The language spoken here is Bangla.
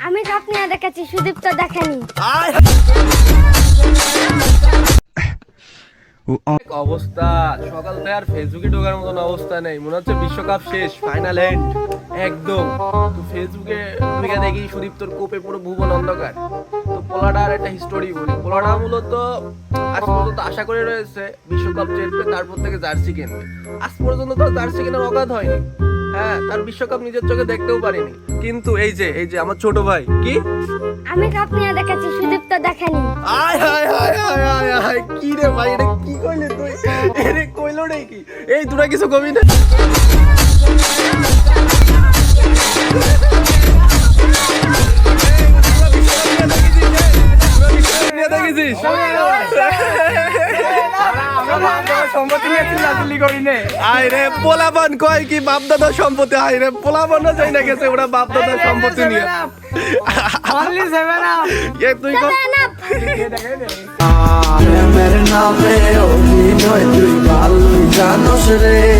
আমি কাপ নিয়ে দেখেছি, সুদীপ তো দেখেনি। অবস্থা সকাল থেকে আর ফেসবুকে ঢোকার মতন অবস্থা নেই, মনে হচ্ছে বিশ্বকাপ শেষ, ফাইনাল এন্ড একদম। তো ফেসবুকে ঢুকে দেখি সুদীপ তোর কোপে পুরো ভুবন অন্ধকার। তো পোলাটার একটা হিস্টোরি বলি। পোলাটা মূলত আজ পর্যন্ত আশা করে রয়েছে বিশ্বকাপ জিতবে, তারপর থেকে জার্সি কিনবে। আজ পর্যন্ত তো জার্সি কেনার অগাধ হয়নি। হ্যাঁ, তার বিশ্বকাপ নিজের চোখে দেখতেও পারিনি। কিন্তু এই যে আমার ছোট ভাই কি, আমি কাপ নিয়ে দেখেছি, সুদীপ তো দেখেনি। আয় হায় হায় হায় হায় হায়, কি রে ভাই, এটা কি কইলে তুই? এরে কইলো রে কি? এই তোরা কিছু কবি না? পোলাপান কয় কি বাপদাদার সম্পত্তি, আয় রে পোলাপানও যাই না গেছে ওরা বাপদাদার সম্পত্তি নিয়ে। তুই প্রেমের নামে অভিনয় তুই ভালোই জানোস রে।